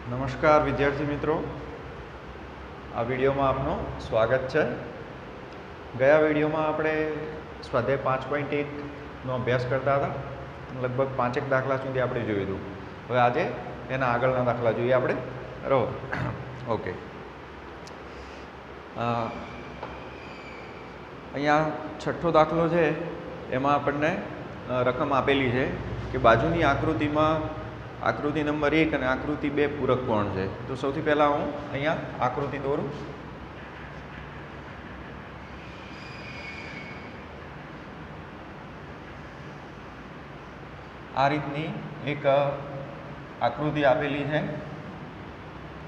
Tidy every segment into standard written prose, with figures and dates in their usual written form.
નમસ્કાર વિદ્યાર્થી મિત્રો, આ વિડીયોમાં આપનું સ્વાગત છે. ગયા વિડીયોમાં આપણે સ્વાધ્યાય 5.1નો અભ્યાસ કરતા હતા. લગભગ 5 દાખલા સુધી આપણે જોયું હતું. હવે આજે એના આગળના દાખલા જોઈએ આપણે. બરાબર, ઓકે. અહીંયા છઠ્ઠો દાખલો છે, એમાં આપણને રકમ આપેલી છે કે બાજુની આકૃતિમાં આકૃતિ નંબર 1 અને આકૃતિ 2 પૂરક કોણ છે. તો સૌથી પહેલાં હું અહીંયા આકૃતિ દોરું. આ રીતની એક આકૃતિ આપેલી છે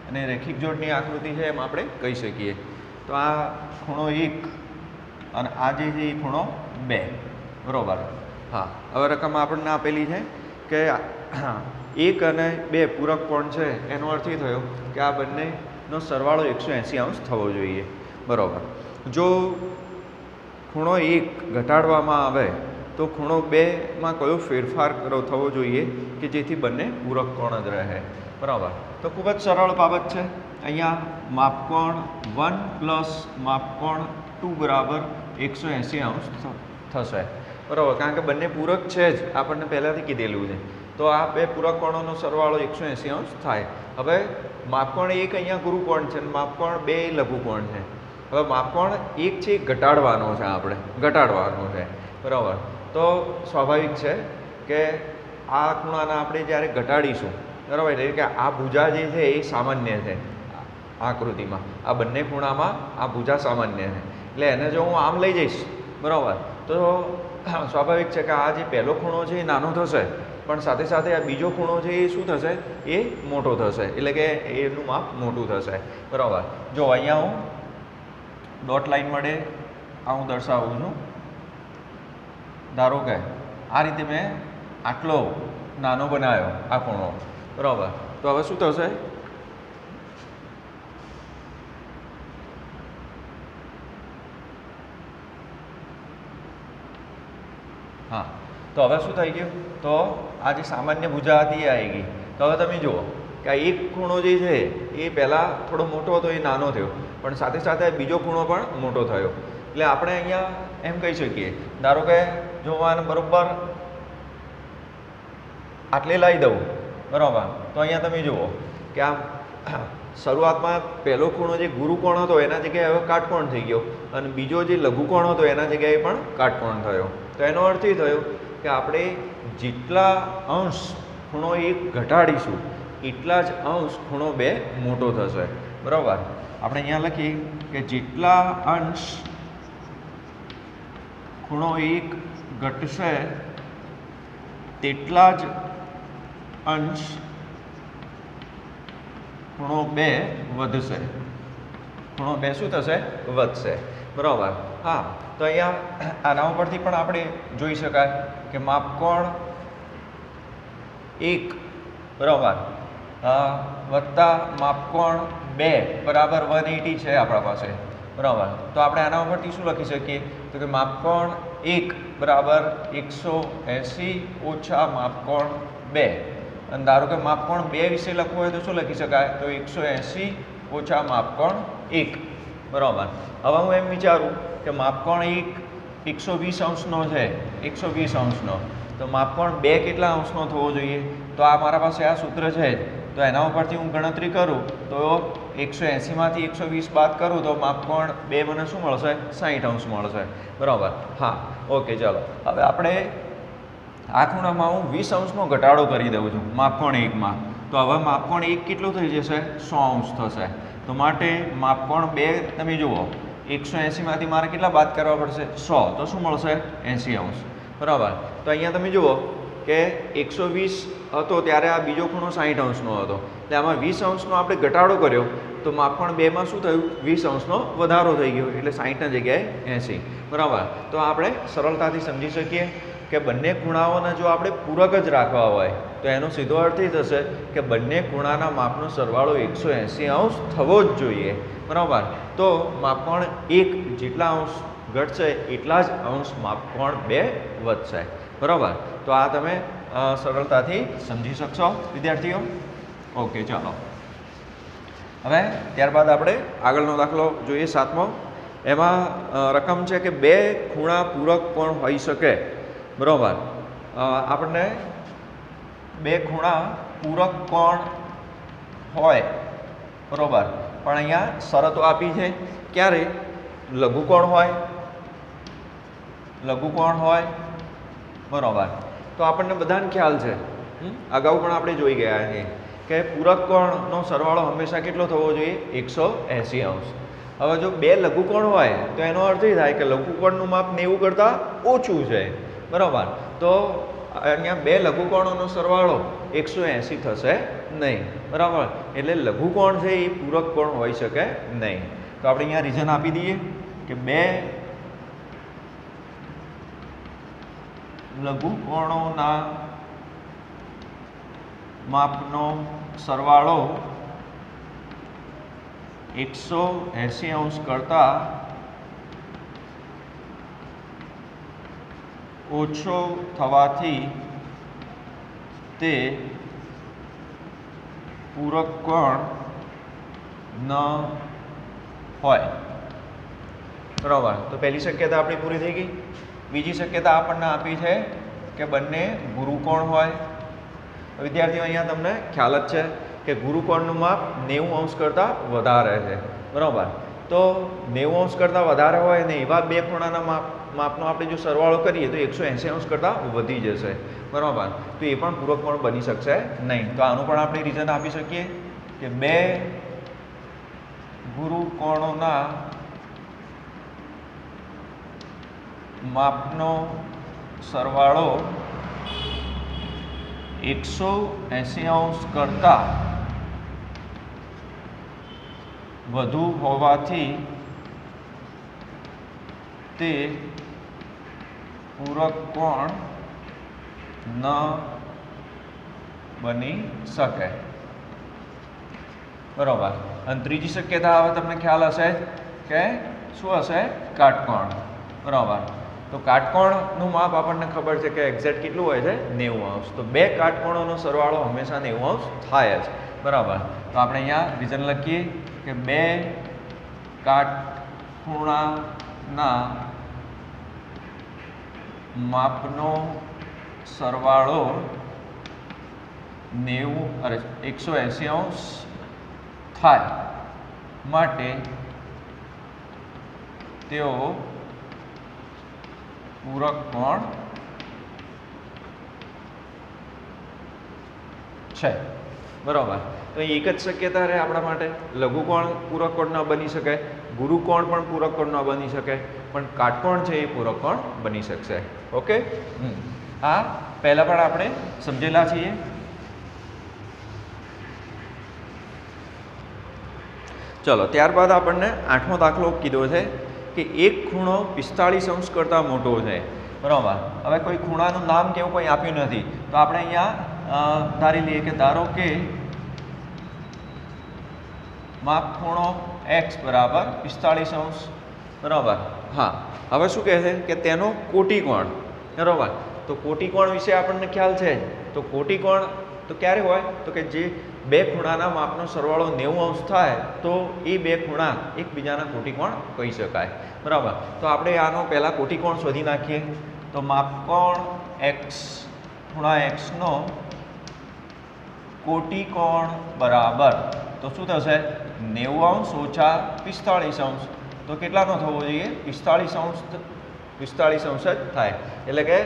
અને રેખિક જોડની આકૃતિ છે એમ આપણે કહી શકીએ. તો આ ખૂણો 1 અને આ જે છે એ ખૂણો 2. બરાબર. હા, હવે રકમ આપણને આપેલી છે કે 1 અને 2 પૂરક કોણ છે. એનો અર્થ એ થયો કે આ બંનેનો સરવાળો 180 અંશ થવો જોઈએ. બરાબર. જો ખૂણો 1 ઘટાડવામાં આવે તો ખૂણો 2માં કયો ફેરફાર થવો જોઈએ કે જેથી બંને પૂરક કોણ જ રહે. બરાબર. તો ખૂબ જ સરળ બાબત છે. અહીંયા માપકોણ 1 પ્લસ માપકોણ 2 બરાબર 180 અંશ થશે. બરાબર, કારણ કે બંને પૂરક છે જ, આપણને પહેલાંથી કીધેલું છે. તો આ બે પૂરક કોણોનો સરવાળો 180 અંશ થાય. હવે માપકોણ 1 અહીંયા ગુરુકોણ છે અને માપકોણ 2 લઘુકોણ છે. હવે માપકોણ 1 છે એ ઘટાડવાનો છે, આપણે ઘટાડવાનો છે. બરાબર. તો સ્વાભાવિક છે કે આ ખૂણાના આપણે જ્યારે ઘટાડીશું, બરાબર, એટલે કે આ ભુજા જે છે એ સામાન્ય છે આકૃતિમાં. આ બંને ખૂણામાં આ ભુજા સામાન્ય છે. એટલે એને જો હું આમ લઈ જઈશ, બરાબર, તો સ્વાભાવિક છે કે આ જે પહેલો ખૂણો છે એ નાનો થશે, પણ સાથે સાથે આ બીજો ખૂણો છે એ શું થશે, એ મોટો થશે. એટલે કે એનું માપ મોટું થશે. બરાબર. જો અહીંયા હું ડોટ લાઈન વડે આ હું દર્શાવું છું. ધારો કે આ રીતે મેં આટલો નાનો બનાવ્યો આ ખૂણો. બરાબર. તો હવે શું થશે, હા, તો હવે શું થઈ ગયું, તો આ જે સામાન્ય ભુજા હતી એ આવી ગઈ. તો હવે તમે જુઓ કે આ એક ખૂણો જે છે એ પહેલાં થોડો મોટો હતો, એ નાનો થયો, પણ સાથે સાથે બીજો ખૂણો પણ મોટો થયો. એટલે આપણે અહીંયા એમ કહી શકીએ, ધારો કે જો હું આને બરાબર આટલે લાવી દઉં, બરાબર, તો અહીંયા તમે જુઓ કે આમ શરૂઆતમાં પહેલો ખૂણો જે ગુરુકોણ હતો એના જગ્યાએ હવે કાટકોણ થઈ ગયો અને બીજો જે લઘુકોણ હતો એના જગ્યાએ પણ કાટકોણ થયો. તો એનો અર્થ એ થયો કે આપણે જેટલા અંશ ખૂણો 1 ઘટાડીશું એટલા જ અંશ ખૂણો 2 મોટો થશે. બરાબર. આપણે અહીંયા લખીએ કે જેટલા અંશ ખૂણો 1 ઘટશે તેટલા જ અંશ ખૂણો 2 વધશે. ખૂણો 2 શું થશે, વધશે. બરાબર. હા, તો અહીંયા આના ઉપરથી પણ આપણે જોઈ શકાય કે માપકોણ 1 બરાબર વત્તા માપકોણ 2 બરાબર 180 છે આપણા પાસે. બરાબર. તો આપણે આના ઉપરથી શું લખી શકીએ, તો કે માપકોણ 1 બરાબર 180 ઓછા માપકોણ 2. અને ધારો કે માપકોણ 2 વિશે લખવું હોય તો શું લખી શકાય, તો 180 ઓછા માપકોણ 1. બરાબર. હવે હું એમ વિચારું કે માપકોણ 1 120 અંશનો છે, 120 અંશનો, તો માપકોણ 2 કેટલા અંશનો થવો જોઈએ. તો આ મારા પાસે આ સૂત્ર છે, તો એના ઉપરથી હું ગણતરી કરું તો 180માંથી 120 બાદ કરું તો માપકોણ 2 મને શું મળશે, 60 અંશ મળશે. બરાબર. હા, ઓકે, ચાલો. હવે આપણે આ ખૂણામાં હું 20 અંશનો ઘટાડો કરી દઉં છું માપકોણ 1માં. તો હવે માપકોણ 1 કેટલું થઈ જશે, 100 અંશ થશે. તો માટે માપકોણ 2 તમે જુઓ 180માંથી મારે કેટલા બાદ કરવા પડશે, 100, તો શું મળશે, 80 અંશ. બરાબર. તો અહીંયા તમે જુઓ કે 120 હતો ત્યારે આ બીજો ખૂણો 60 અંશનો હતો. એટલે આમાં 20 અંશનો આપણે ઘટાડો કર્યો તો માપકોણ 2માં શું થયું, 20 અંશનો વધારો થઈ ગયો, એટલે 60ની જગ્યાએ 80. બરાબર. તો આપણે સરળતાથી સમજી શકીએ કે બંને ખૂણાઓને જો આપણે પૂરક જ રાખવા હોય તો એનો સીધો અર્થ એ થશે કે બંને ખૂણાના માપનો સરવાળો 180 અંશ થવો જ જોઈએ. બરાબર. તો માપકોણ 1 જેટલા અંશ ઘટશે એટલા જ અંશ માપકોણ 2 વધશે. બરાબર. તો આ તમે સરળતાથી સમજી શકશો વિદ્યાર્થીઓ. ઓકે, ચાલો. હવે ત્યારબાદ આપણે આગળનો દાખલો જોઈએ 7મો. એમાં રકમ છે કે બે ખૂણા પૂરક કોણ હોઈ શકે. બરાબર, આપણને બે ખૂણા પૂરક કોણ હોય, બરાબર, પણ અહીંયા શરતો આપી છે. ક્યારે લઘુકોણ હોય, લઘુકોણ હોય, બરાબર. તો આપણને બધાને ખ્યાલ છે, અગાઉ પણ આપણે જોઈ ગયા છીએ કે પૂરક કોણનો સરવાળો હંમેશા કેટલો થવો જોઈએ? 180 અંશ. હવે જો બે લઘુકોણ હોય તો એનો અર્થ એ થાય કે લઘુકોણનું માપ 90 કરતાં ઓછું છે, બરાબર. તો અહીંયા બે લઘુકોણોનો સરવાળો 180 થશે નહીં, બરાબર. એટલે લઘુકોણ છે એ પૂરક કોણ હોઈ શકે નહીં. તો આપણે અહીંયા રીઝન આપી દઈએ કે બે લઘુકોણોના માપનો સરવાળો 180 અંશ કરતાં ઓછો થવાથી તે પૂરક કોણ ન હોય, બરાબર. તો પહેલી શક્યતા આપણી પૂરી થઈ ગઈ. બીજી શક્યતા આપણને આપી છે કે બંને ગુરુકોણ હોય. વિદ્યાર્થીઓ, અહીંયા તમને ખ્યાલ જ છે કે ગુરુકોણનું માપ 90 અંશ કરતાં વધારે છે, બરાબર. તો 90 અંશ કરતાં વધારે હોય ને એવા બે ખૂણાના માપનો આપણે જો સરવાળો કરીએ તો 180 અંશ કરતાં વધી જશે, બરાબર. તો એ પણ પૂરક કોણ બની શકશે નહીં. તો આનું પણ આપણે રીઝન આપી શકીએ કે બે ગુરુકોણોના માપનો સરવાળો 180 અંશ કરતાં વધુ હોવાથી તે પૂરક કોણ ન બની શકે, બરાબર. અને ત્રીજી શક્યતા હવે તમને ખ્યાલ હશે કે શું હશે? કાટકોણ, બરાબર. તો કાટકોણનું માપ આપણને ખબર છે કે એક્ઝેક્ટ કેટલું હોય છે? 90 અંશ. તો બે કાટકોણોનો સરવાળો હંમેશા 90 અંશ થાય જ, બરાબર. તો આપણે અહીંયા રીઝન લખીએ કે બે કાટખૂણાના માપનો સરવાળો 180 અંશ થાય માટે તેઓ પૂરક કોણ છે, બરાબર. તો એક જ શક્યતા રહે આપણા માટે. લઘુકોણ પૂરક કોણ ન બની શકે, ગુરુકોણ પણ પૂરક કોણ ન બની શકે, પણ કાટકોણ છે એ પૂરક કોણ બની શકશે. ઓકે, આ પહેલા પણ આપણે સમજેલા છીએ. ચલો, ત્યારબાદ આપણને 8મો દાખલો કીધો છે કે એક ખૂણો 45 અંશ કરતાં મોટો છે, બરાબર. હવે કોઈ ખૂણાનું નામ કેવું કોઈ આપ્યું નથી, તો આપણે અહીંયા ધારી લઈએ કે ધારો કે માપ ખૂણો x બરાબર 45 અંશ, બરાબર. હા, હવે શું કહે છે કે તેનો કોટિકોણ, બરાબર. તો કોટિકોણ વિશે આપણને ખ્યાલ છે. તો કોટિકોણ તો ક્યારે હોય? તો કે જે બે ખૂણાના માપનો સરવાળો 90 અંશ થાય તો એ બે ખૂણા એકબીજાના કોટિકોણ કહી શકાય, બરાબર. તો આપણે આનો પહેલાં કોટિકોણ શોધી નાખીએ. તો માપકોણ x, ખૂણા x નો કોટિકોણ બરાબર તો શું થશે? 90 અંશ ઓછા 45 અંશ. તો કેટલાનો થવો જોઈએ? 45 અંશ, 45 અંશ જ થાય. એટલે કે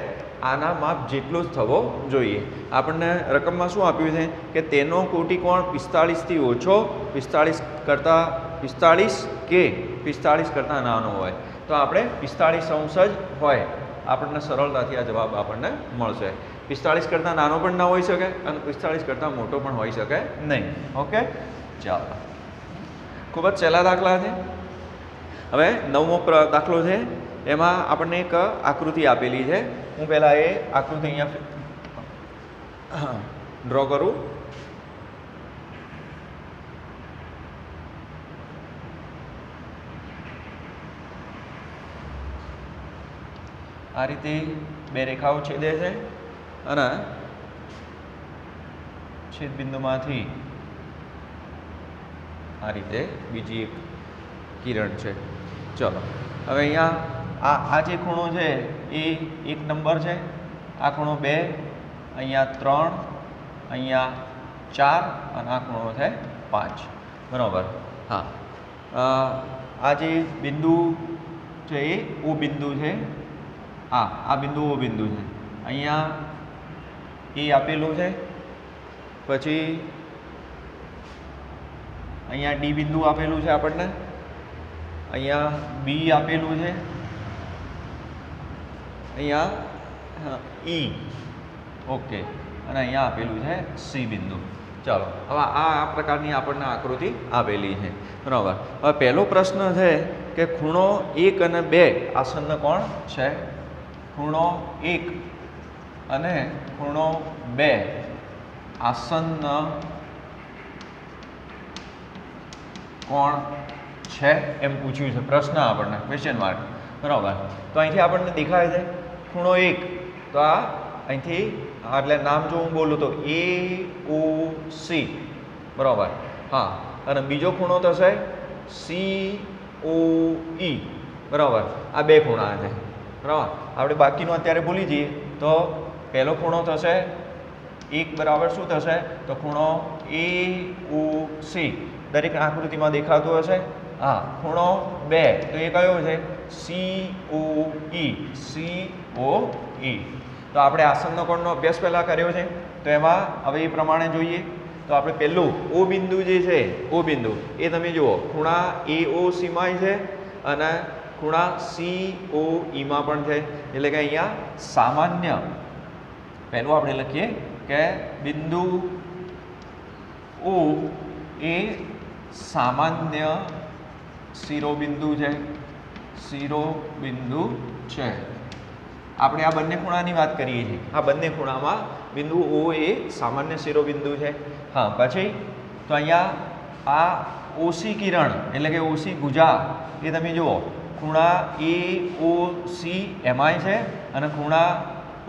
આના માપ જેટલું જ થવો જોઈએ. આપણને રકમમાં શું આપ્યું છે કે તેનો કોટિકોણ 45 થી ઓછો, 45 કરતાં 45 કે 45 કરતાં નાનો હોય. તો આપણે 45 અંશ જ હોય, આપણને સરળતાથી આ જવાબ આપણને મળશે. 45 કરતાં નાનો પણ ના હોઈ શકે અને 45 કરતાં મોટો પણ હોઈ શકે નહીં. ઓકે, ચાલો, ખૂબ જ સહેલા દાખલા છે. હવે 9મો દાખલો છે. એમાં આપણને એક આકૃતિ આપેલી છે. હું પહેલાં એ આકૃતિ અહીંયા ડ્રો કરું. આ રીતે બે રેખાઓ છેદે છે અને છેદબિંદુમાંથી આ રીતે બીજી એક કિરણ છે। ચલો હવે અહીંયા આ જે ખૂણો છે એ 1 નંબર છે, આ ખૂણો 2, અહીંયા 3, અહીંયા 4 અને આ ખૂણો છે 5 બરાબર। હા, આ જે બિંદુ છે એ ઓ બિંદુ છે, આ બિંદુ ઓ બિંદુ છે, અહીંયા એ આપેલું છે, પછી અહીંયા ડી બિંદુ આપેલું છે આપણને, અહીંયા બી આપેલું છે, અહીંયા ઈ ઓકે, અને અહીંયા આપેલું છે સી બિંદુ। ચાલો હવે આ પ્રકારની આપણને આકૃતિ આપેલી છે બરાબર। હવે પહેલો પ્રશ્ન છે કે ખૂણો 1 અને 2 આસન્ન કોણ છે? ખૂણો 1 અને ખૂણો 2 આસન્ન કોણ છે એમ પૂછ્યું છે પ્રશ્ન આપણને, ક્વેશ્ચન માર્ક બરાબર। તો અહીંથી આપણને દેખાય છે ખૂણો 1, તો આ અહીંથી એટલે નામ જો હું બોલું તો AOC બરાબર। હા, અને બીજો ખૂણો થશે COE બરાબર। આ બે ખૂણા છે બરાબર। આપણે બાકીનું અત્યારે ભૂલી જઈએ તો પહેલો ખૂણો થશે 1 બરાબર શું થશે તો ખૂણો AOC દરેક આકૃતિમાં દેખાતું હશે। હા, ખૂણો 2 તો એ કયો છે? COE। તો આપણે આસન્ન કોણનો અભ્યાસ પહેલાં કર્યો છે, તો એમાં હવે એ પ્રમાણે જોઈએ તો આપણે પહેલું ઓ બિંદુ જે છે, ઓ બિંદુ એ તમે જુઓ ખૂણા AOC માં છે અને ખૂણા COE માં પણ છે, એટલે કે અહીંયા સામાન્ય પહેલું આપણે લખીએ કે બિંદુ O એ સામાન્ય શિરોબિંદુ છે, શિરોબિંદુ છે। આપણે આ બંને ખૂણાની વાત કરીએ છીએ, આ બંને ખૂણામાં બિંદુ O એ સામાન્ય શિરોબિંદુ છે। હા, પછી તો અહીંયા આ OC કિરણ એટલે કે OC ભુજા એ તમે જુઓ ખૂણા AOC એમાંય છે અને ખૂણા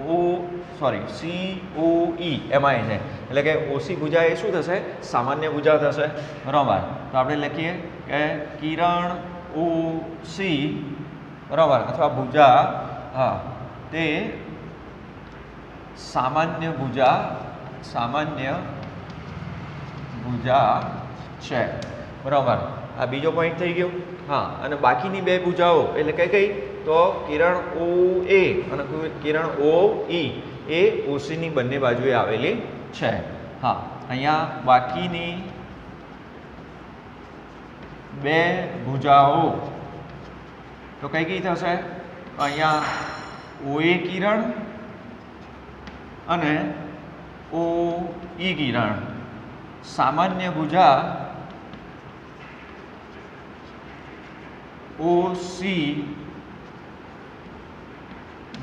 COE એમાંય છે, એટલે કે OC ભુજા એ શું થશે? સામાન્ય ભુજા થશે બરાબર। તો આપણે લખીએ કે કિરણ OC બરાબર અથવા ભુજા, હા, તે સામાન્ય ભુજા છે બરાબર। આ બીજો પોઈન્ટ થઈ ગયો। હા, અને બાકીની બે ભુજાઓ એટલે કઈ તો કિરણ OA અને કિરણ OE એ OC ની બંને બાજુએ આવેલી છે। હા, અહીંયા બાકીની બે ભુજાઓ તો કઈ થશે? અહીંયા OA કિરણ અને OE કિરણ સામાન્ય ભુજા OC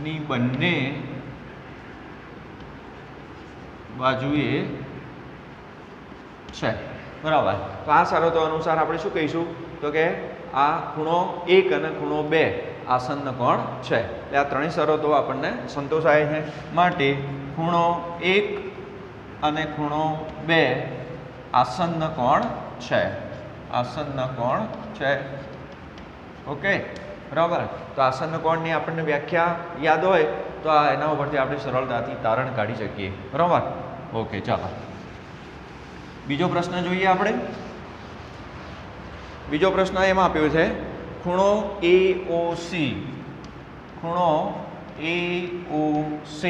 ની બંને બાજુએ છે બરાબર। તો આ શરતો અનુસાર આપણે શું કહીશું તો કે આ ખૂણો 1 અને ખૂણો 2 આસન્ન કોણ છે, એટલે આ ત્રણેય શરતો આપણને સંતોષાય છે, માટે ખૂણો 1 અને ખૂણો 2 આસન્ન કોણ છે, આસન્ન કોણ છે ઓકે બરાબર। તો આસન્ન કોણની આપણને વ્યાખ્યા યાદ હોય તો આ એના ઉપરથી આપણે સરળતાથી તારણ કાઢી શકીએ બરાબર। ઓકે, ચાલો બીજો પ્રશ્ન જોઈએ આપણે। બીજો પ્રશ્ન એમાં આપ્યો છે ખૂણો AOC, ખૂણો AOC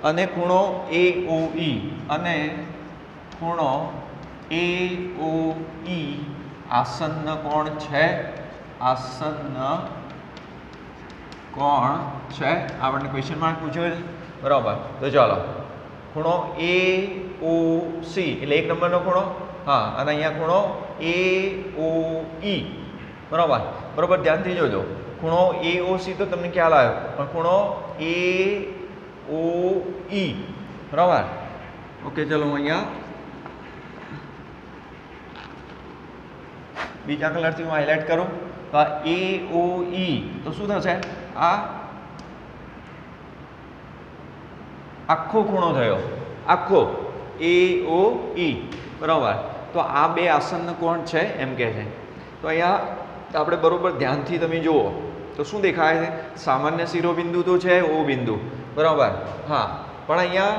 અને ખૂણો AOE અને ખૂણો AOE આસન્ન કોણ છે, આસન્ન કોણ છે, આપણને ક્વેશ્ચન માર્ક પૂછ્યો છે બરાબર। તો ચાલો ખૂણો AOC એટલે 1 નંબરનો ખૂણો, હા, અને અહીંયા ખૂણો AOE બરાબર। બરાબર ધ્યાનથી જોજો, ખૂણો AOC તો તમને ખ્યાલ આવ્યો, પણ ખૂણો AOE બરાબર। ઓકે, ચલો અહીંયા બીજા કલરથી હું હાઇલાઇટ કરું તો આ AOE તો શું થશે? આ આખો ખૂણો થયો, આખો AOE બરાબર। તો આ બે આસન્ન કોણ છે એમ કહે છે. તો અહીંયા આપણે બરોબર ધ્યાનથી તમે જુઓ તો શું દેખાય છે? સામાન્ય શિરોબિંદુ તો છે ઓ બિંદુ, બરાબર. હા, પણ અહીંયા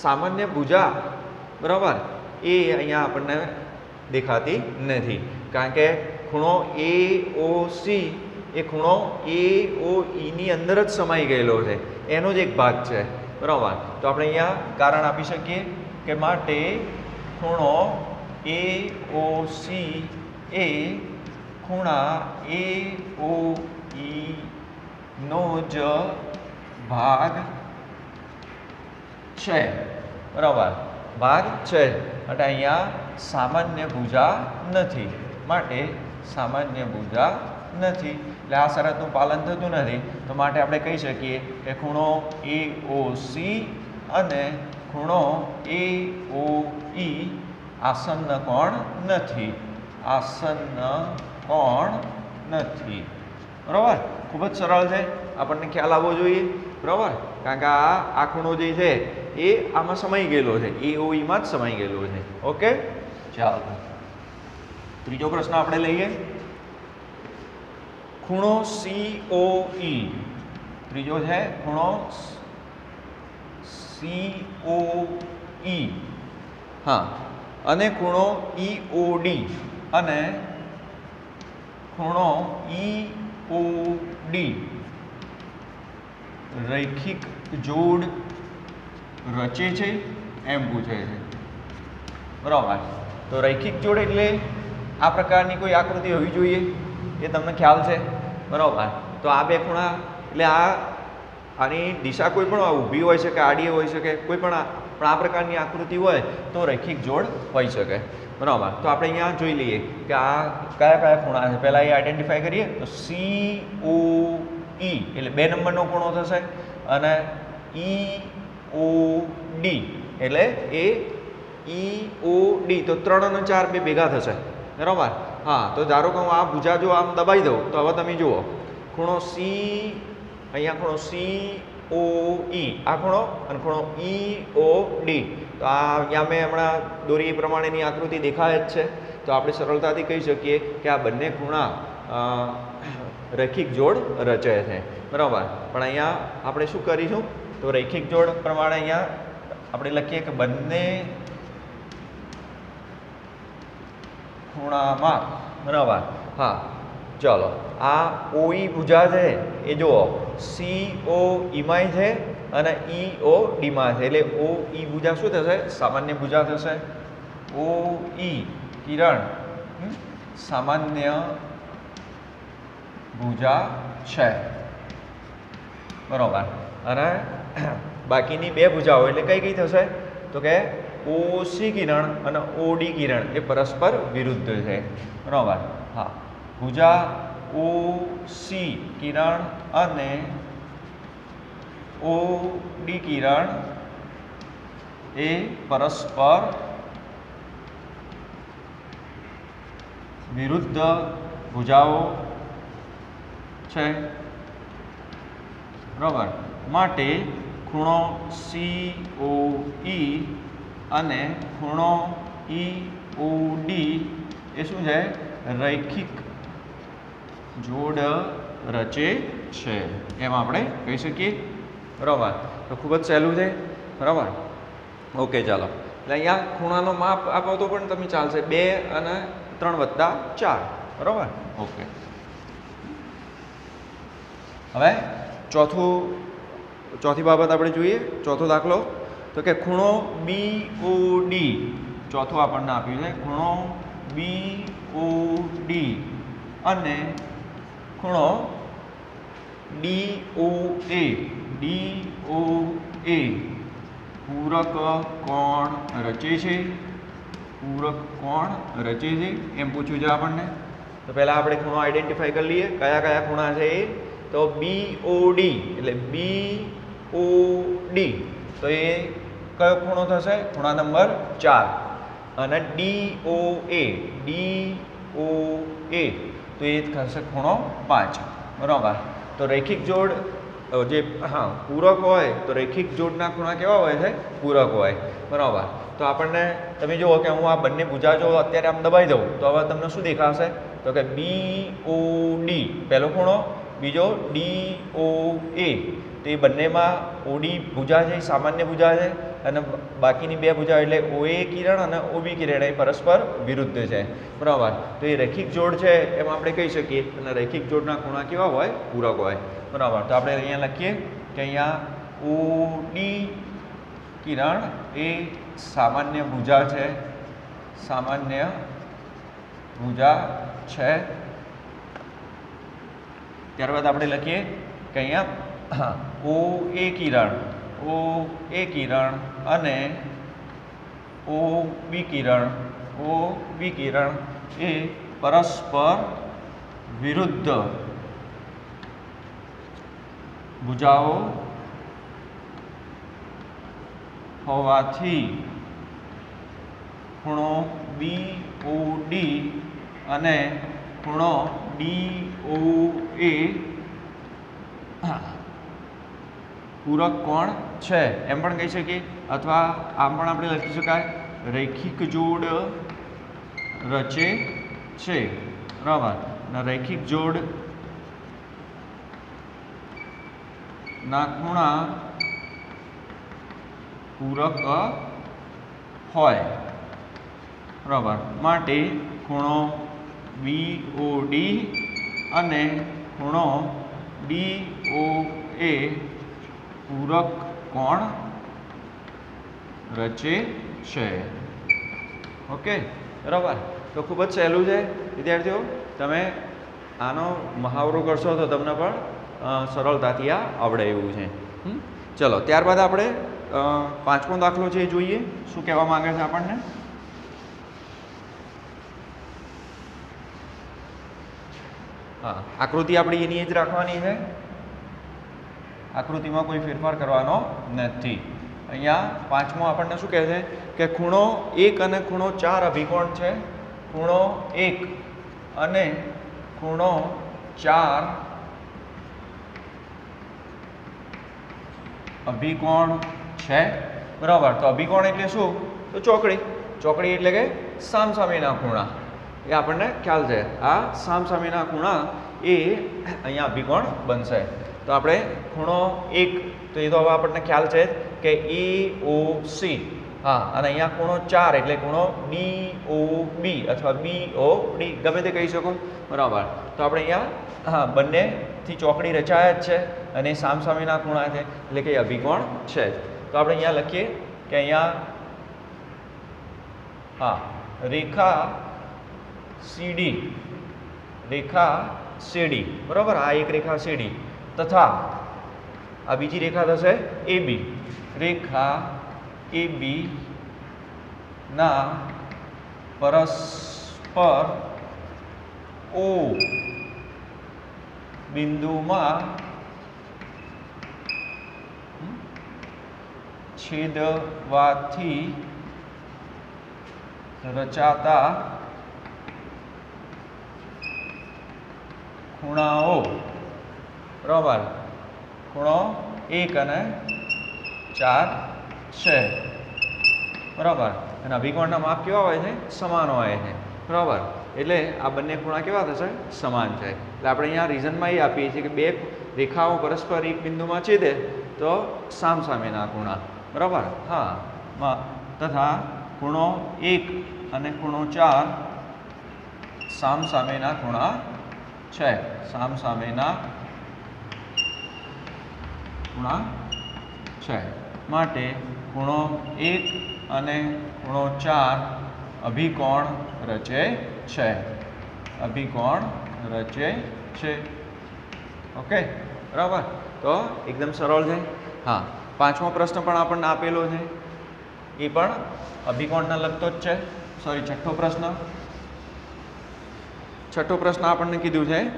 સામાન્ય ભુજા, બરાબર, એ અહીંયા આપણને દેખાતી નથી, કારણ કે ખૂણો AOC એ ખૂણો AOE ની અંદર જ સમાઈ ગયેલો છે, એનો જ એક ભાગ છે, બરાબર. તો આપણે અહીંયા કારણ આપી શકીએ કે માટે ખૂણો AOC એ ખૂણા AOE નો જ ભાગ છે, બરાબર, ભાગ છે. એટલે અહીંયા સામાન્ય ભુજા નથી, માટે સામાન્ય ભુજા નથી. એટલે આ શરતનું પાલન થતું નથી, તો માટે આપણે કહી શકીએ કે ખૂણો AOC અને ખૂણો AOE આસન્ન કોણ નથી, આસન્ન કોણ નથી, બરાબર. ખૂબ જ સરળ છે, આપણને ખ્યાલ આવવો જોઈએ, બરાબર, કારણ કે આ ખૂણો જે છે એ આમાં સમાઈ ગયેલો છે, AOE માં જ સમાઈ ગયેલો છે. ઓકે, ચાલો ત્રીજો પ્રશ્ન આપણે લઈએ. ખૂણો COE, ત્રીજો છે ખૂણો COE, હા, અને ખૂણો EOD અને ખૂણો EOD રૈખિક જોડ રચે છે એમ પૂછે છે, બરાબર. તો રૈખિક જોડ એટલે આ પ્રકારની કોઈ આકૃતિ હોવી જોઈએ, એ તમને ખ્યાલ છે, બરાબર. તો આ બે ખૂણા એટલે આની દિશા કોઈ પણ ઊભી હોઈ શકે, આડી હોઈ શકે, કોઈ પણ આ પ્રકારની આકૃતિ હોય તો રૈખિક જોડ હોઈ શકે, બરાબર. તો આપણે અહીંયા જોઈ લઈએ કે આ કયા કયા ખૂણા છે. પહેલાં એ આઈડેન્ટિફાઈ કરીએ તો COE એટલે 2 નંબરનો ખૂણો થશે, અને EOD એટલે EOD તો 3 અને 4 બે ભેગા થશે, બરાબર. હા, તો ધારો કે હું આ ભુજા જો આમ દબાઈ દઉં તો હવે તમે જુઓ ખૂણો અહીંયા ખૂણો COE આ ખૂણો અને ખૂણો EOD. તો આ અહીંયા મેં હમણાં દોરી પ્રમાણેની આકૃતિ દેખાય જ છે, તો આપણે સરળતાથી કહી શકીએ કે આ બંને ખૂણા રૈખિક જોડ રચે છે, બરાબર. પણ અહીંયા આપણે શું કરીશું તો રૈખિક જોડ પ્રમાણે અહીંયા આપણે લખીએ કે બંને ખૂણામાં, બરાબર. હા, ચાલો આ OE ભુજા છે એ જુઓ COE માં છે અને EOD માં છે, એટલે OE ભુજા શું થશે? સામાન્ય ભુજા થશે. OE કિરણ સામાન્ય ભુજા છે, બરાબર. અને બાકીની બે ભુજાઓ એટલે કઈ કઈ થશે તો કે OC કિરણ અને OD કિરણ એ પરસ્પર વિરુદ્ધ છે, બરાબર. હા, ભુજા OC કિરણ અને OD કિરણ એ પરસ્પર વિરુદ્ધ ભુજાઓ છે, બરાબર. માટે ખૂણો COE અને ખૂણો EOD એ શું છે? રૈખિક જોડ રચે છે એમ આપણે કહી શકીએ, બરાબર. તો ખૂબ જ સહેલું છે, બરાબર. ઓકે, ચાલો. એટલે અહીંયા ખૂણાનો માપ આપો તો પણ તમે ચાલશે, 2 અને 3 વત્તા 4, બરાબર. ઓકે, હવે ચોથી બાબત આપણે જોઈએ. ચોથો દાખલો તો કે ખૂણો BOD, ચોથું આપણને આપ્યું છે ખૂણો BOD અને ખૂણો DOA પૂરક કોણ રચે છે, પૂરક કોણ રચે છે એમ પૂછ્યું છે આપણને. તો પહેલાં આપણે ખૂણો આઈડેન્ટિફાઈ કરી લઈએ કયા કયા ખૂણા છે એ. તો BOD એટલે BOD તો એ કયો ખૂણો થશે? ખૂણા નંબર 4. અને DOA તો એ થશે ખૂણો 5, બરાબર. તો રૈખિક જોડ જે પૂરક હોય તો રૈખિક જોડના ખૂણા કેવા હોય છે? પૂરક હોય, બરાબર. तो आपने तमे जुओ कि हूँ आ बंने भुजा जो अत्यारे आम दबाई दऊँ तो हवे तमने शुं देखाशे तो कि BOD पहलो खूणो बीजो DOA तो ये बंने में OD भुजा है सामान्य भुजा है અને બાકીની બે ભુજા એટલે OA કિરણ અને OB કિરણ એ પરસ્પર વિરુદ્ધ છે બરાબર તો એ રેખિક જોડ છે એમ આપણે કહી શકીએ અને રેખિક જોડના ખૂણા કેવા હોય પૂરક હોય બરાબર તો આપણે અહીંયા લખીએ કે અહીંયા OD કિરણ એ સામાન્ય ભુજા છે ત્યારબાદ આપણે લખીએ કે અહીંયા OA કિરણ અને OB કિરણ એ પરસ્પર વિરુદ્ધ ભુજાઓ હોવાથી ખૂણો BOD અને ખૂણો DOA પૂરક કોણ છે એમ પણ કહી શકીએ અથવા આમ પણ આપણે લખી શકાય રૈખિક જોડ રચે છે બરાબર અને રૈખિક જોડ ના ખૂણા પૂરક હોય બરાબર માટે ખૂણો BOD અને ખૂણો DOA પૂરક કોણ રચે છે ઓકે બરાબર તો ખૂબ જ સહેલું છે વિદ્યાર્થીઓ તમે આનો મહાવરો કરશો તો તમને પણ સરળતાથી આ આવડે એવું છે ચલો ત્યારબાદ આપણે પાંચમો દાખલો છે એ જોઈએ શું કહેવા માંગે છે આપણને હા આકૃતિ આપણી એની જ રાખવાની છે આકૃતિમાં કોઈ ફેરફાર કરવાનો નથી અહીંયા પાંચમો આપણને શું કહે છે કે ખૂણો 1 અને ખૂણો 4 અભિકોણ છે ખૂણો 1 અને ખૂણો 4 અભિકોણ છે બરાબર તો અભિકોણ એટલે શું તો ચોકડી એટલે કે સામસામેના ખૂણા એ આપણને ખ્યાલ છે આ સામસામેના ખૂણા એ અહીંયા અભિકોણ બનશે તો આપણે ખૂણો 1 તો એ તો હવે આપણને ખ્યાલ છે કે EOC હા અને અહીંયા ખૂણો 4 એટલે ખૂણો DOB અથવા BOD ગમે તે કહી શકો બરાબર તો આપણે અહીંયા હા બંનેથી ચોકડી રચાય જ છે અને સામસામેના ખૂણા છે એટલે કે અભિકોણ છે તો આપણે અહીંયા લખીએ કે અહીંયા હા રેખા CD બરાબર આ એક રેખા CD તથા આ બીજી રેખા થશે AB રેખા AB ના પરસ્પર O બિંદુમાં છેદવાથી રચાતા ખૂણાઓ બરાબર ખૂણો 1 અને 4 છે બરાબર અને અભિકોણના માપ કેવા હોય છે સમાન હોય છે બરાબર એટલે આ બંને ખૂણા કેવા થશે સમાન છે એટલે આપણે અહીંયા રીઝનમાં એ આપીએ છીએ કે બે રેખાઓ પરસ્પર એક બિંદુમાં છેદે તો સામસામેના ખૂણા બરાબર હા તથા ખૂણો 1 અને ખૂણો 4 સામસામેના ખૂણા છે સામસામેના ખૂણા છે માટે ખૂણો 1 અને ખૂણો 4 અભિકોણ રચે છે ઓકે બરાબર તો એકદમ સરળ છે હા પાંચમો પ્રશ્ન પણ આપણને આપેલો છે એ પણ અભિકોણને લગતો જ છે સોરી છઠ્ઠો પ્રશ્ન આપણને કીધું છે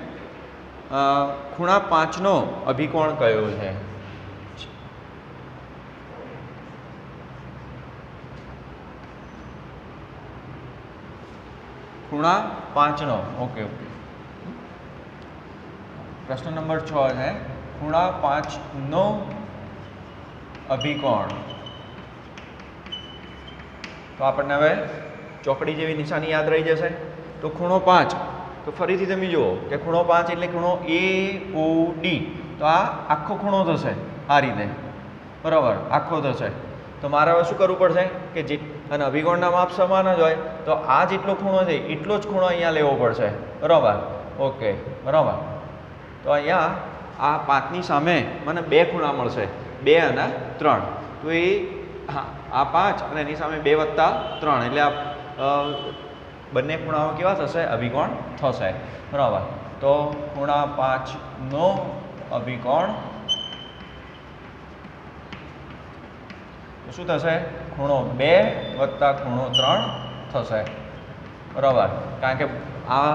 ખૂણા 5 નો અભિકોણ કયો છે ખૂણા 5 નો ઓકે પ્રશ્ન નંબર 6 છે ખૂણા 5 નો અભિકોણ તો આપણને હવે ચોકડી જેવી નિશાની યાદ રહી જશે. તો ખૂણો 5, તો ફરીથી તમે જુઓ કે ખૂણો 5 એટલે ખૂણો AOD. તો આ આખો ખૂણો થશે આ રીતે, બરાબર, આખો થશે. તો મારે હવે શું કરવું પડશે કે જે અને અભિકોણના માપ સમાન જ હોય તો આ જેટલો ખૂણો છે એટલો જ ખૂણો અહીંયા લેવો પડશે, બરાબર. ઓકે, બરાબર. તો અહીંયા આ 5ની સામે મને 2 ખૂણા મળશે, 2 અને 3. તો એ હા, આ 5 અને એની સામે 2 વત્તા 3 એટલે આ બંને ખૂણાઓ કેવા થશે? અભિકોણ થશે, બરાબર. તો ખૂણા 5નો અભિકોણ શું થશે? ખૂણો 2 વત્તા ખૂણો 3 થશે, બરાબર. કારણ કે આ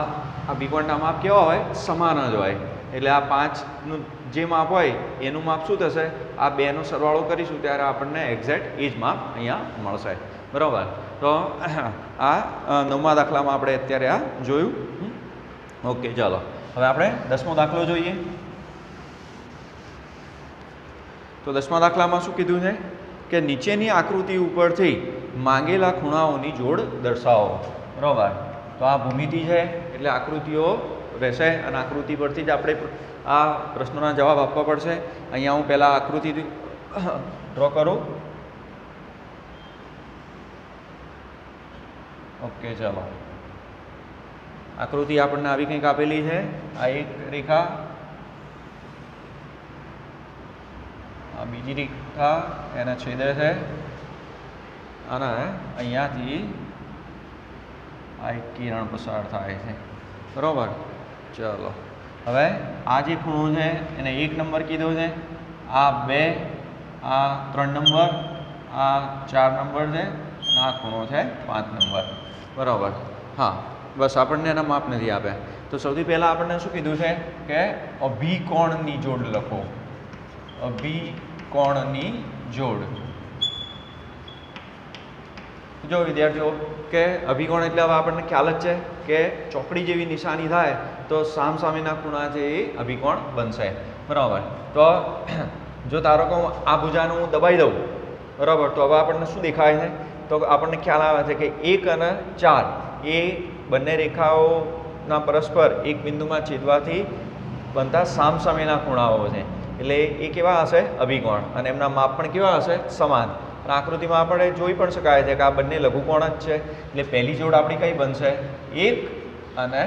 અભિકોણના માપ કેવા હોય? સમાન જ હોય. એટલે આ 5નું જે માપ હોય એનું માપ શું થશે? આ 2નો સરવાળો કરીશું ત્યારે આપણને એક્ઝેક્ટ એ જ માપ અહીંયા મળશે, બરાબર. તો આ 9મા દાખલામાં આપણે અત્યારે આ જોયું. ઓકે, ચાલો હવે આપણે 10મો દાખલો જોઈએ. તો 10મા દાખલામાં શું કીધું છે કે નીચેની આકૃતિ ઉપરથી માંગેલા ખૂણાઓની જોડ દર્શાવો, બરાબર. તો આ ભૂમિતિ છે એટલે આકૃતિઓ રહેશે અને આકૃતિ પરથી જ આપણે આ પ્રશ્નોના જવાબ આપવા પડશે. અહીંયા હું પહેલાં આકૃતિ ડ્રો કરું. ઓકે, ચાલો. આકૃતિ આપણને આવી કંઈક આપેલી છે. આ એક રેખા, આ બીજી રેખા એને છેદે છે અને અહીંયાથી આ એક કિરણ પસાર થાય છે, બરાબર. ચાલો હવે આ જે ખૂણો છે એને 1 નંબર કીધો છે, આ 2, આ 3 નંબર, આ 4 નંબર છે અને આ ખૂણો છે 5 નંબર, બરાબર. હા, બસ આપણને એના માપ નથી આપ્યા. તો સૌથી પહેલાં આપણને શું કીધું છે કે અભિકોણની જોડ લખો. અભિકોણની જોડ. જો વિદ્યાર્થીઓ કે અભિકોણ એટલે હવે આપણને ખ્યાલ જ છે કે ચોકડી જેવી નિશાની થાય તો સામસામેના ખૂણા છે એ અભિકોણ બનશે, બરાબર. તો જો ધારો કે હું આ ભુજાનું હું દબાઈ દઉં, બરાબર, તો હવે આપણને શું દેખાય છે? તો આપણને ખ્યાલ આવે છે કે 1 અને 4 એ બંને રેખાઓના પરસ્પર એક બિંદુમાં છેદવાથી બનતા સામસામેના ખૂણાઓ છે. એટલે એ કેવા હશે? અભિકોણ. અને એમના માપ પણ કેવા હશે? સમાન. અને આકૃતિમાં આપણે જોઈ પણ શકાય છે કે આ બંને લઘુકોણ જ છે. એટલે પહેલી જોડ આપણી કઈ બનશે? 1 અને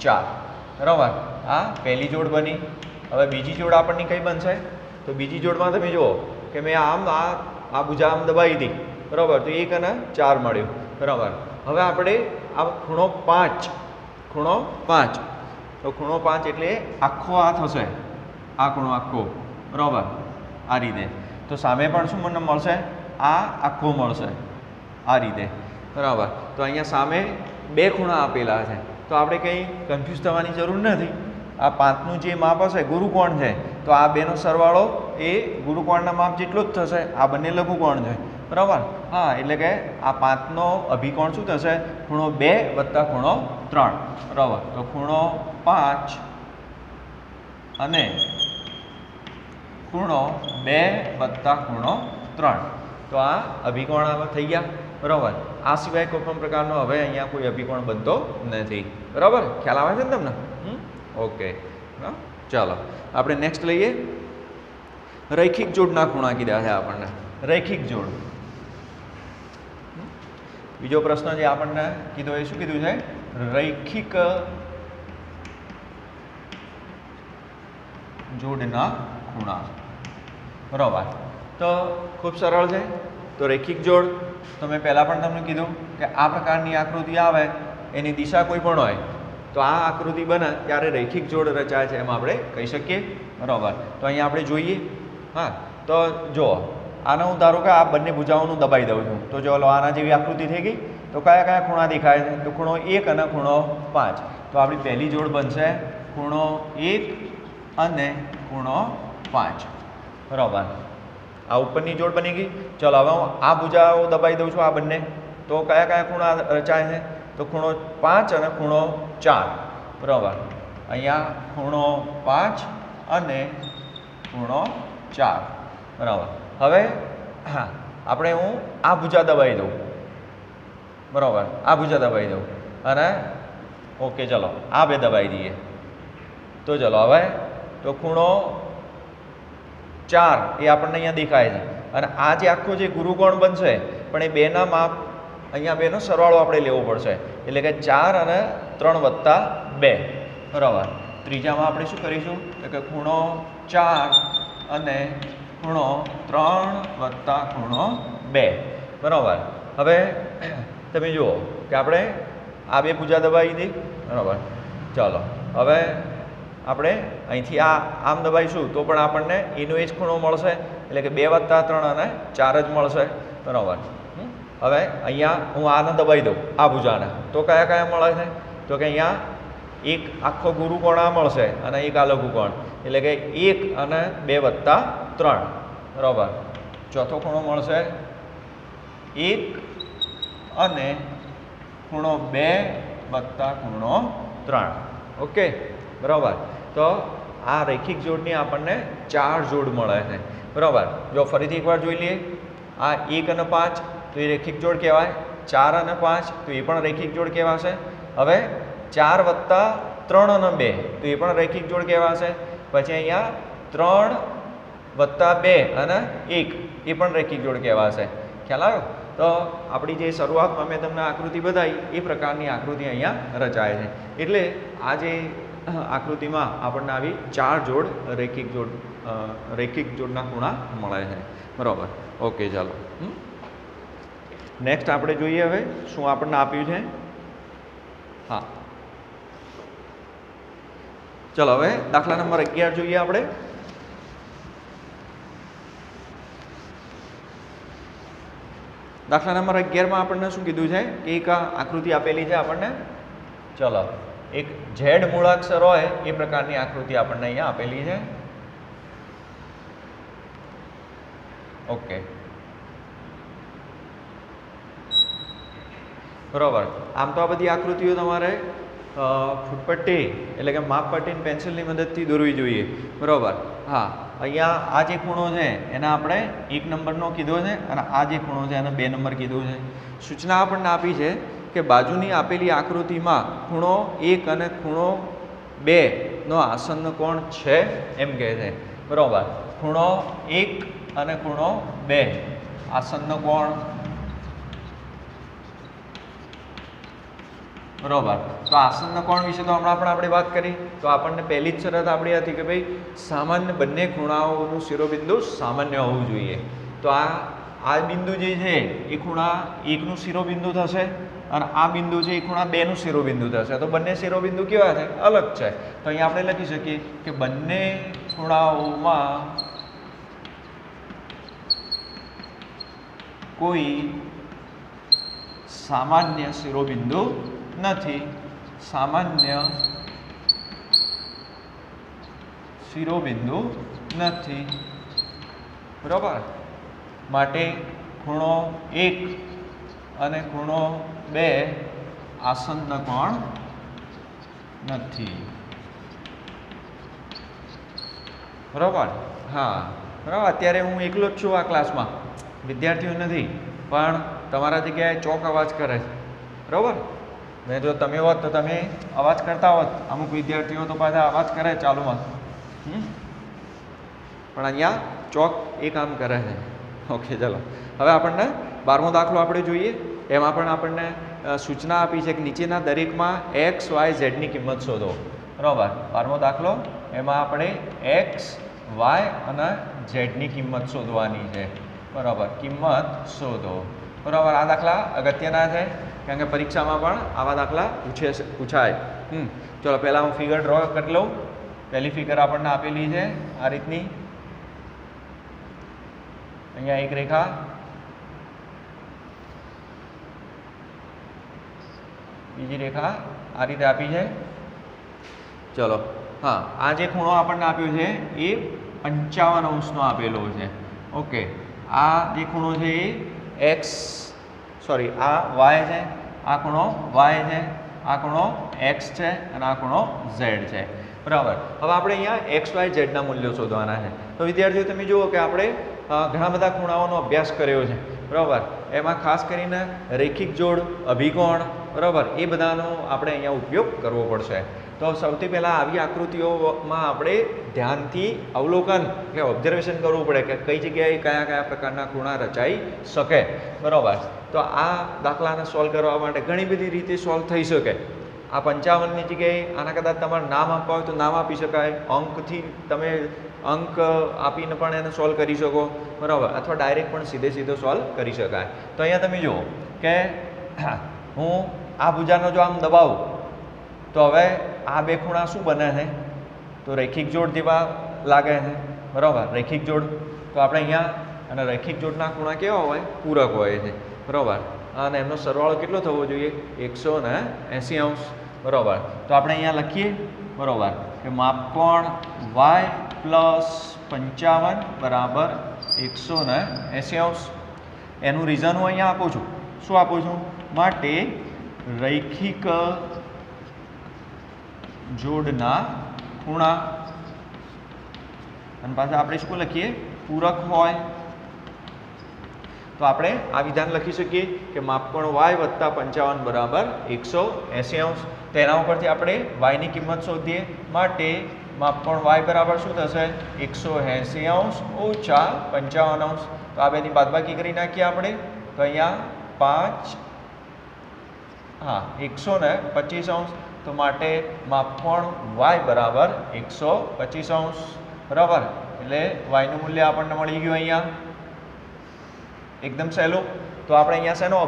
4, બરાબર. આ પહેલી જોડ બની. હવે બીજી જોડ આપણની કઈ બનશે? તો બીજી જોડમાં તમે જુઓ કે મેં આમ આ ભુજા આમ દબાવી હતી, બરાબર. તો 1 અને 4 મળ્યું, બરાબર. હવે આપણે આ ખૂણો 5, ખૂણો 5, તો ખૂણો 5 એટલે આખો આ થશે, આ ખૂણો આખો, બરાબર, આ રીતે. તો સામે પણ શું મને મળશે? આ આખો મળશે આ રીતે, બરાબર. તો અહીંયા સામે 2 ખૂણા આપેલા છે તો આપણે કંઈ કન્ફ્યુઝ થવાની જરૂર નથી. આ 5નું જે માપ હશે ગુરુકોણ છે તો આ 2નો સરવાળો એ ગુરુકોણના માપ જેટલો જ થશે. આ બંને લઘુકોણ છે, બરાબર. હા, એટલે કે આ 5નો અભિકોણ શું થશે? ખૂણો 2 વત્તા ખૂણો 3, બરાબર. તો ખૂણો 5 અને ખૂણો 2 વત્તા ખૂણો 3, તો આ અભિકોણ થઈ ગયા, બરાબર. આ સિવાય કોઈ પણ પ્રકારનો હવે અહીંયા કોઈ અભિકોણ બનતો નથી, બરાબર. ખ્યાલ આવે છે ને તમને? ઓકે, ચાલો આપણે નેક્સ્ટ લઈએ. રૈખિક જોડના ખૂણા કીધા છે આપણને. રૈખિક જોડ. બીજો પ્રશ્ન જે આપણને કીધો એ શું કીધું છે? રૈખિક જોડના ખૂણા, બરાબર. તો ખૂબ સરળ છે. તો રૈખિક જોડ તો મેં પહેલાં પણ તમને કીધું કે આ પ્રકારની આકૃતિ આવે એની દિશા કોઈ પણ હોય તો આ આકૃતિ બને ત્યારે રૈખિક જોડ રચાય છે એમ આપણે કહી શકીએ, બરાબર. તો અહીંયા આપણે જોઈએ. હા, તો જુઓ આને હું ધારો કે આ બંને ભુજાઓનું દબાઈ દઉં છું તો જો આના જેવી આકૃતિ થઈ ગઈ. તો કયા કયા ખૂણા દેખાય છે? તો ખૂણો 1 અને ખૂણો 5. તો આપણી પહેલી જોડ બનશે ખૂણો 1 અને ખૂણો 5, બરાબર. આ ઉપરની જોડ બની ગઈ. ચલો હવે હું આ ભુજાઓ દબાઈ દઉં છું આ બંને. તો કયા કયા ખૂણા રચાય છે? તો ખૂણો 5 અને ખૂણો 4, બરાબર. અહીંયા ખૂણો 5 અને ખૂણો 4, બરાબર. હવે હા, આપણે હું આ ભુજા દબાઈ દઉં બરાબર, આ ભુજા દબાવી દઉં અને ઓકે ચલો આ બે દબાવી દઈએ. તો ચલો હવે તો ખૂણો 4 એ આપણને અહીંયા દેખાય છે અને આ જે આખો જે ગુરુકોણ બનશે પણ એ બેના માપ અહીંયા બેનો સરવાળો આપણે લેવો પડશે એટલે કે 4 અને 3 વત્તા 2. બરાબર, ત્રીજામાં આપણે શું કરીશું કે ખૂણો 4 અને ખૂણો 3 વત્તા ખૂણો 2. બરાબર, હવે તમે જુઓ કે આપણે આ બે ભુજા દબાવી દઈ. બરાબર, ચાલો હવે આપણે અહીંથી આમ દબાવીશું તો પણ આપણને એનો એ જ ખૂણો મળશે એટલે કે 2 વત્તા 3 અને 4 જ મળશે. બરાબર, હવે અહીંયા હું આને દબાવી દઉં આ ભુજાને તો કયા કયા મળે છે તો કે અહીંયા એક આખો ગુરુકોણ આ મળશે અને એક આ લઘુકોણ એટલે કે 1 અને 2 વત્તા 3. બરાબર, ચોથો ખૂણો મળશે 1 અને ખૂણો 2 વત્તા ખૂણો 3. ઓકે, બરાબર, તો આ રૈખિક જોડની આપણને 4 જોડ મળે છે. બરાબર, જો ફરીથી એકવાર જોઈ લઈએ. આ 1 અને 5 તો એ રૈખિક જોડ કહેવાય, 4 અને 5 તો એ પણ રૈખિક જોડ કહેવાશે. હવે 4 વત્તા 3 અને 2 તો એ પણ રૈખિક જોડ કહેવાશે. પછી અહીંયા 3 વત્તા 2 અને 1 એ પણ રૈખિક જોડ કહેવાશે. ખ્યાલ આવ્યો? તો આપણી જે શરૂઆતમાં મેં તમને આકૃતિ બતાવી એ પ્રકારની આકૃતિ અહીંયા રચાય છે. એટલે આ જે આકૃતિમાં આપણને આવી 4 જોડ રૈખિક જોડના ખૂણા મળે છે. બરાબર, ઓકે ચાલો નેક્સ્ટ આપણે જોઈએ હવે શું આપણને આપ્યું છે. હા ચલો હવે દાખલા નંબર 11 જોઈએ આપણે. દાખલા નંબર 11માં આપણને શું કીધું છે કે એક આકૃતિ આપેલી છે આપણને. ચલો એક ઝેડ મૂળાક્ષર હોય એ પ્રકારની આકૃતિ આપણને અહીંયા આપેલી છે. ઓકે, બરાબર, આમ તો આ બધી આકૃતિઓ તમારે ફૂટપટ્ટી એટલે કે માપપટ્ટી અને પેન્સિલની મદદથી દોરવી જોઈએ. બરાબર, હા અહીંયા આ જે ખૂણો છે એને આપણે 1 નંબરનો કીધો છે અને આ જે ખૂણો છે એને 2 નંબર કીધું છે. સૂચના આપણને આપી છે કે બાજુની આપેલી આકૃતિમાં ખૂણો 1 અને ખૂણો 2 નો આસન્ન કોણ છે એમ કહે છે. બરાબર, ખૂણો 1 અને ખૂણો 2 આસન્ન કોણ. બરાબર, તો આસન્ન કોણ વિશે તો હમણાં પણ આપણે વાત કરી. તો આપણને પહેલી જ શરત આપણી હતી કે ભાઈ સામાન્ય બંને ખૂણાઓનું શિરોબિંદુ સામાન્ય હોવું જોઈએ. તો આ બિંદુ જે છે એ ખૂણા 1 નું શિરોબિંદુ થશે અને આ બિંદુ છે એ ખૂણા 2 નું શિરોબિંદુ થશે. તો બંને શિરોબિંદુ કેવા છે? અલગ છે. તો અહીંયા આપણે લખી શકીએ કે બંને ખૂણાઓમાં કોઈ સામાન્ય શિરોબિંદુ નથી. સામાન્ય શિરોબિંદુ નથી. બરાબર, માટે ખૂણો 1 અને ખૂણો 2 આસન્ન કોણ નથી. બરાબર, હા બરાબર. અત્યારે હું એકલો જ છું આ ક્લાસમાં, વિદ્યાર્થીઓ નથી, પણ તમારા જગ્યાએ ચોક અવાજ કરે છે. બરાબર, ને જો તમે હોત તો તમે અવાજ કરતા હોત. અમુક વિદ્યાર્થીઓ તો પાછા અવાજ કરે ચાલુમાં, પણ અહીંયા ચોક એ કામ કરે છે. ઓકે ચલો હવે આપણને 12મો દાખલો આપણે જોઈએ. એમાં પણ આપણને સૂચના આપી છે કે નીચેના દરેકમાં x, y, z ની કિંમત શોધો. બરાબર, 12મો દાખલો એમાં આપણે x, y અને z ની કિંમત શોધવાની છે. બરાબર, કિંમત શોધો. બરાબર, આ દાખલા અગત્યના છે કારણ કે પરીક્ષામાં પણ આવા દાખલા પૂછાય. ચલો પહેલાં હું ફિગર ડ્રો કરી લઉં. પહેલી ફિગર આપણને આપેલી છે આ રીતની. અહીંયા એક રેખા, બીજી રેખા આ રીતે આપી છે. ચલો હા, આ જે ખૂણો આપણને આપ્યો છે એ 55 અંશનો આપેલો છે. ઓકે, આ જે ખૂણો છે એ આ y છે, આ ખૂણો y છે, આ ખૂણો x છે અને આ ખૂણો z છે. બરાબર, હવે આપણે અહીંયા x, y, z ના મૂલ્યો શોધવાના છે. તો વિદ્યાર્થીઓ તમે જુઓ કે આપણે ઘણા બધા ખૂણાઓનો અભ્યાસ કર્યો છે. બરાબર. એમાં ખાસ કરીને રેખિક જોડ, અભિકોણ, બરાબર, એ બધાનો આપણે અહીંયા ઉપયોગ કરવો પડશે. તો સૌથી પહેલાં આવી આકૃતિઓમાં આપણે ધ્યાનથી અવલોકન એટલે ઓબ્ઝર્વેશન કરવું પડે કે કઈ જગ્યાએ કયા કયા પ્રકારના ખૂણા રચાઈ શકે. બરાબર. તો આ દાખલાને સોલ્વ કરવા માટે ઘણી બધી રીતે સોલ્વ થઈ શકે. આ 55ની જગ્યાએ આના કદાચ તમારે નામ આપવા હોય તો નામ આપી શકાય, અંકથી તમે અંક આપીને પણ એને સોલ્વ કરી શકો. બરાબર. અથવા ડાયરેક્ટ પણ સીધો સોલ્વ કરી શકાય. તો અહીંયા તમે જુઓ કે હું આ ભુજાનો જો આમ દબાવું તો હવે આ બે ખૂણા શું બને છે? તો રેખિક જોડ જેવા લાગે છે. બરાબર. રેખિક જોડ. તો આપણે અહીંયા અને રેખિક જોડના ખૂણા કેવા હોય? પૂરક હોય છે. બરાબર. અને એમનો સરવાળો કેટલો થવો જોઈએ? 180 અંશ. બરાબર. તો આપણે અહીંયા લખીએ. બરાબર. કે માપકોણ y પ્લસ 55 બરાબર 180 અંશ. એનું રીઝન હું અહીંયા આપું છું. શું આપું છું? માટે રૈખિક જોડના ખૂણા અને પાછા આપણે શું લખીએ? પૂરક હોય. તો આપણે આ વિધાન લખી શકીએ કે માપકોણ y વત્તા 55 બરાબર 180 અંશ. તો એના ઉપરથી આપણે y ની કિંમત શોધીએ. માટે માપકોણ y બરાબર શું થશે? 180 અંશ ઓછા 55 અંશ. તો આ બેની બાદબાકી કરી નાખીએ આપણે. તો અહીંયા 5 125 અંશ. તો માટે માપકોણ y બરાબર 125 અંશ. બરાબર. એટલે y નું મૂલ્ય આપણને મળી ગયું અહીંયા. એકદમ સહેલું. તો આપણે અહીંયા શેનો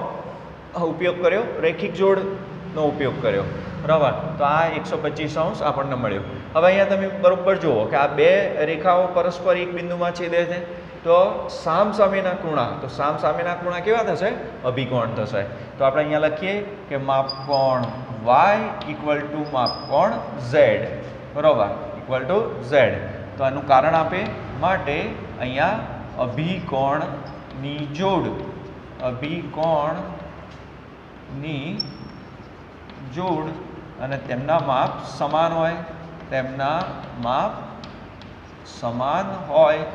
ઉપયોગ કર્યો? રેખિક જોડનો ઉપયોગ કર્યો. બરાબર. તો આ 125 અંશ આપણને મળ્યો. હવે અહીંયા તમે બરોબર જુઓ કે આ બે રેખાઓ પરસ્પર એક બિંદુમાં છેદે છે. તો સામસામેના ખૂણા, તો સામસામેના ખૂણા કેવા થશે? અભિકોણ થશે. તો આપણે અહીંયા લખીએ કે માપકોણ y ઇક્વલ ટુ માપકોણ z. બરાબર. Equal to z. તો આનું કારણ આપે. માટે અહીંયા અભિકોણની જોડ, અભિકોણની જોડ અને તેમના માપ સમાન હોય, તેમના માપ સમાન હોય.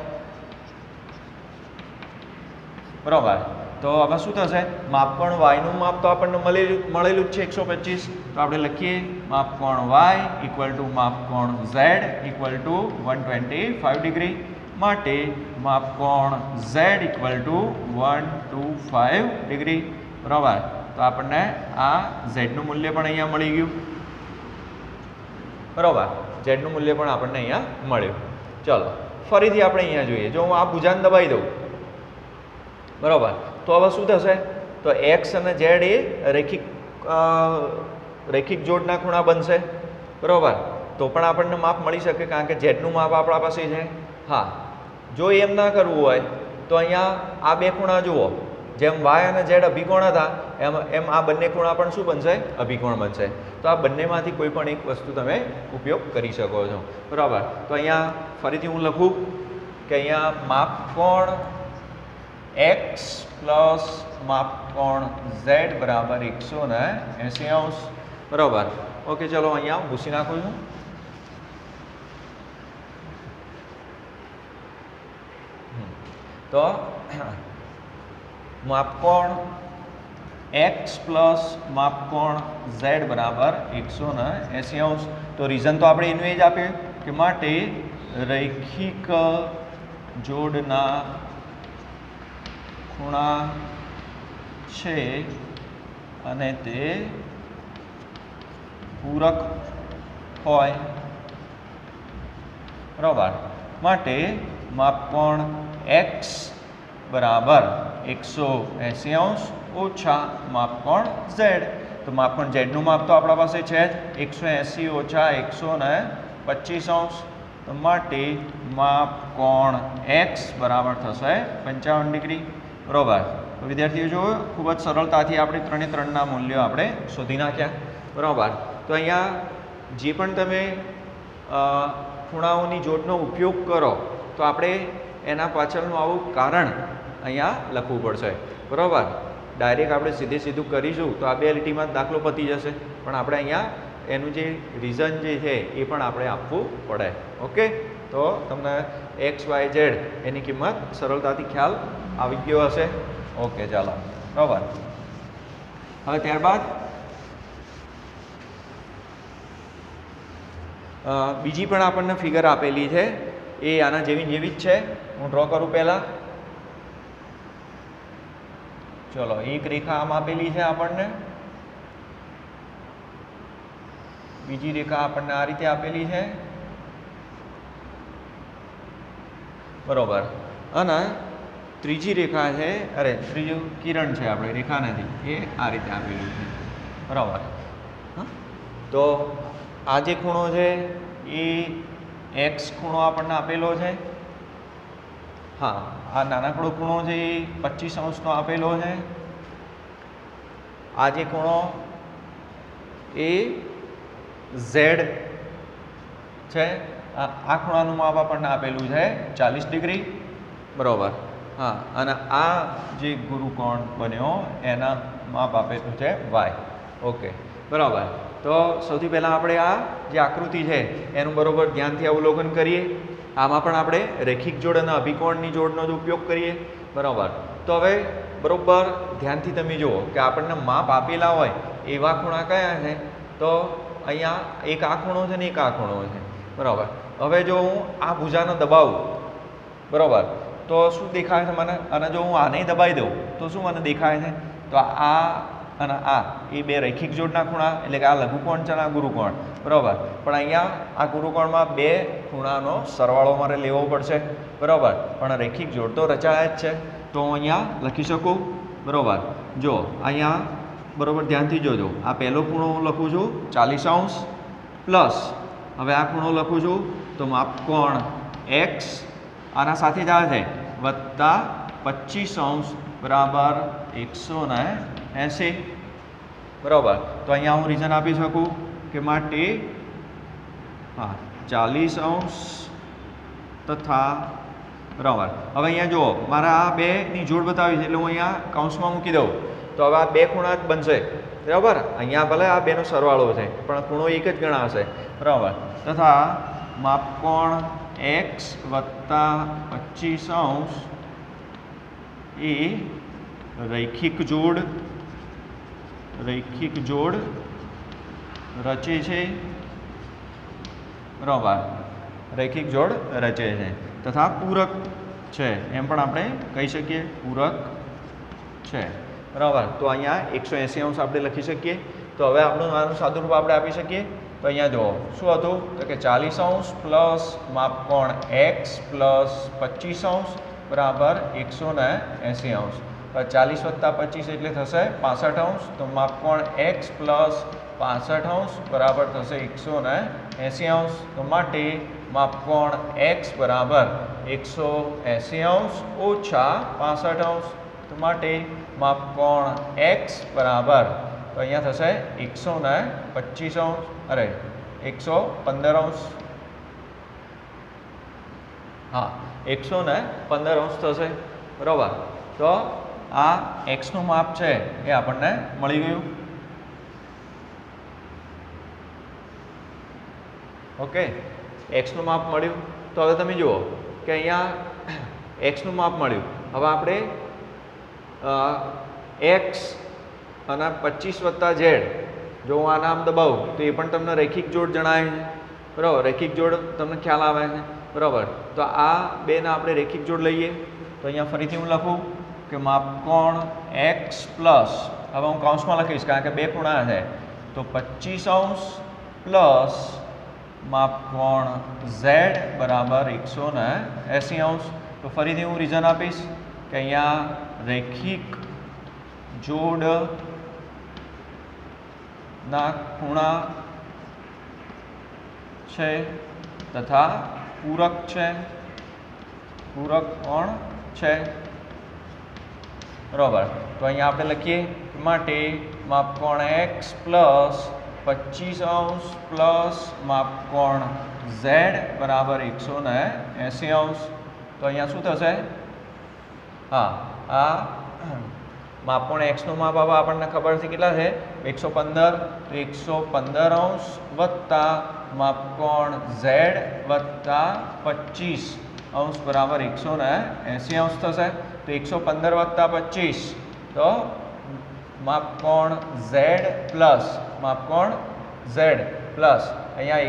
બરાબર. તો હવે શું થશે? માપકોણ y નું માપ તો આપણને મળેલું જ છે 125. તો આપણે લખીએ માપકોણ y ઇક્વલ ટુ માપકોણ z ઇક્વલ ટુ 125 ડિગ્રી. માટે માપકોણ z ઇક્વલ ટુ 125 ડિગ્રી. બરાબર. તો આપણને આ z નું મૂલ્ય પણ અહીંયા મળી ગયું. બરાબર. z નું મૂલ્ય પણ આપણને અહીંયા મળ્યું. ચલો ફરીથી આપણે અહીંયા જોઈએ. જો હું આ ભુજાને દબાઈ દઉં, બરાબર, તો હવે શું થશે? તો x અને z એ રેખિક જોડના ખૂણા બનશે. બરાબર. તો પણ આપણને માપ મળી શકે કારણ કે z નું માપ આપણા પાસે છે. હા, જો એમ ના કરવું હોય તો અહીંયા આ બે ખૂણા જુઓ. જેમ y અને z અભિકોણ હતા એમ આ બંને ખૂણા પણ શું બનશે? અભિકોણ બનશે. તો આ બંનેમાંથી કોઈ પણ એક વસ્તુ તમે ઉપયોગ કરી શકો છો. બરાબર. તો અહીંયા ફરીથી હું લખું કે અહીંયા માપકોણ x પ્લસ માપકોણ z બરાબર 180 અંશ. બરાબર. ઓકે, ચલો અહીંયા હું ભૂસી નાખું છું. તો માપકોણ x પ્લસ માપકોણ z બરાબર 180 અંશ. તો રીઝન તો આપણે એનું એ જ આપ્યું કે માટે રૈખિક જોડના ખૂણા છે અને તે પૂરક હોય. બરાબર. માટે માપકોણ x બરાબર 180 અંશ ઓછા માપકોણ z. તો માપકોણ z નું માપ તો આપણા પાસે છે જ 180 ઓછા 125 અંશ. તો માટે માપકોણ x બરાબર થશે 55 ડિગ્રી. બરાબર. તો વિદ્યાર્થીઓ જુઓ, ખૂબ જ સરળતાથી આપણે ત્રણે ત્રણના મૂલ્યો આપણે શોધી નાખ્યા. બરાબર. તો અહીંયા જે પણ તમે ખૂણાઓની જોડનો ઉપયોગ કરો તો આપણે એના પાછળનું આવું કારણ અહીંયા લખવું પડશે. બરાબર. ડાયરેક્ટ આપણે સીધું કરીશું તો આ બે લીટીમાં દાખલો પતી જશે. પણ આપણે અહીંયા એનું જે રીઝન જે છે એ પણ આપણે આપવું પડે. ઓકે. તો તમને x y z એની કિંમત સરળતાથી ખ્યાલ આવી ગયો હશે. ઓકે ચાલો બરાબર. હવે ત્યારબાદ બીજી પણ આપણને ફિગર આપેલી છે, એ આના જેવી જ છે. હું ડ્રો કરું પહેલાં. ચલો, એક રેખા આમ આપેલી છે આપણને, બીજી રેખા આપણને આ રીતે આપેલી છે બરોબર, અને ત્રીજી રેખા છે, અરે ત્રીજું કિરણ છે, આપણે રેખા નથી, એ આ રીતે આપેલી છે બરાબર. હા, તો આ જે ખૂણો છે એ એક્સ ખૂણો આપણને આપેલો છે. હા, આ નાનકડો ખૂણો છે એ 25° આપેલો છે. આ જે ખૂણો એ ઝેડ છે, આ ખૂણાનું માપ આપણને આપેલું છે 40° બરાબર. હા, અને આ જે ગુરુકોણ બન્યો એના માપ આપેલું છે વાય. ઓકે બરાબર. તો સૌથી પહેલાં આપણે આ જે આકૃતિ છે એનું બરાબર ધ્યાનથી અવલોકન કરીએ. આમાં પણ આપણે રેખિક જોડ અને અભિકોણની જોડનો જ ઉપયોગ કરીએ બરાબર. તો હવે બરાબર ધ્યાનથી તમે જુઓ કે આપણને માપ આપેલા હોય એવા ખૂણા કયા છે. તો અહીંયા એક આ ખૂણો છે ને એક આ ખૂણો છે બરાબર. હવે જો હું આ ભુજાને દબાવું બરાબર તો શું દેખાય છે મને, અને જો હું આને દબાવી દઉં તો શું મને દેખાય છે, તો આ અને આ એ બે રૈખિક જોડના ખૂણા, એટલે કે આ લઘુકોણ છે અને આ ગુરુકોણ બરાબર. પણ અહીંયા આ ગુરુકોણમાં બે ખૂણાનો સરવાળો મારે લેવો પડશે બરાબર, પણ રૈખિક જોડ તો રચાયા જ છે. તો હું અહીંયા લખી શકું બરાબર. જો અહીંયા બરાબર ધ્યાનથી જોજો, આ પહેલો ખૂણો હું લખું છું 40° પ્લસ, હવે આ ખૂણો લખું છું તો માપકોણ એક્સ આના સાથે જ આવે છે વત્તા 25° બરાબર 180 બરાબર. તો અહીંયા હું રીઝન આપી શકું કે માટે હા 40° તથા બરાબર. હવે અહીંયા જુઓ મારે આ બેની જોડ બતાવી છે એટલે હું અહીંયા કૌંસમાં મૂકી દઉં તો હવે આ બે ખૂણા જ બનશે બરાબર. અહીંયા ભલે આ બેનો સરવાળો છે પણ ખૂણો એક જ ગણાશે બરાબર. તથા માપકોણ એક્સ વત્તા 25° એ રૈખિક જોડ રચે છે બરાબર. રૈખિક જોડ રચે છે તથા પૂરક છે, એમ પણ આપણે કહી શકીએ, પૂરક છે બરાબર. તો અહીંયા 180° આપણે લખી શકીએ. તો હવે આપણું આનું સાદુરૂપ આપણે આપી શકીએ. તો અહીંયા જુઓ શું હતું તો કે 40° પ્લસ માપકોણ એક્સ પ્લસ 25° બરાબર 180°. 40 વત્તા 25 એટલે થશે 65°. તો માપકોણ એક્સ પ્લસ 65° બરાબર થશે 180°. તો માટે માપકોણ એક્સ બરાબર 180° ઓછા 65°. તો માટે માપકોણ એક્સ બરાબર તો અહીંયા થશે 125°, અરે 115°. હા 115° થશે બરાબર. તો આ એક્સનું માપ છે એ આપણને મળી ગયું. ઓકે, એક્સનું માપ મળ્યું. તો હવે તમે જુઓ કે અહીંયા એક્સનું માપ મળ્યું. હવે આપણે એક્સ અને 25 વત્તા ઝેડ જો હું આના આમ દબાવું તો એ પણ તમને રૈખિક જોડ જણાય છે બરાબર. રૈખિક જોડ તમને ખ્યાલ આવે છે બરાબર. તો આ બેના આપણે રૈખિક જોડ લઈએ તો અહીંયા ફરીથી હું લખું કે માપકોણ એક્સ પ્લસ, હવે હું કૌંસમાં લખીશ કારણ કે બે ખૂણા છે, તો 25° પ્લસ માપકોણ ઝેડ બરાબર 180°. તો ફરીથી હું રીઝન આપીશ કે અહીંયા રૈખિક જોડ ના ખૂણા છે તથા પૂરક છે, પૂરક કોણ છે બરાબર. તો અહીંયા આપણે લખીએ માટે માપકોણ એક્સ પ્લસ 25° પ્લસ માપકોણ ઝેડ બરાબર 180°. તો અહીંયા શું થશે, હા આ માપકોણ એક્સનું માપ હવે આપણને ખબર છે કેટલા છે 115, તો 115° વત્તા માપકોણ ઝેડ વત્તા 25° બરાબર 180° થશે. તો 115 વત્તા 25 તો માપકોણ Z પ્લસ માપકોણ Z પ્લસ અહીંયા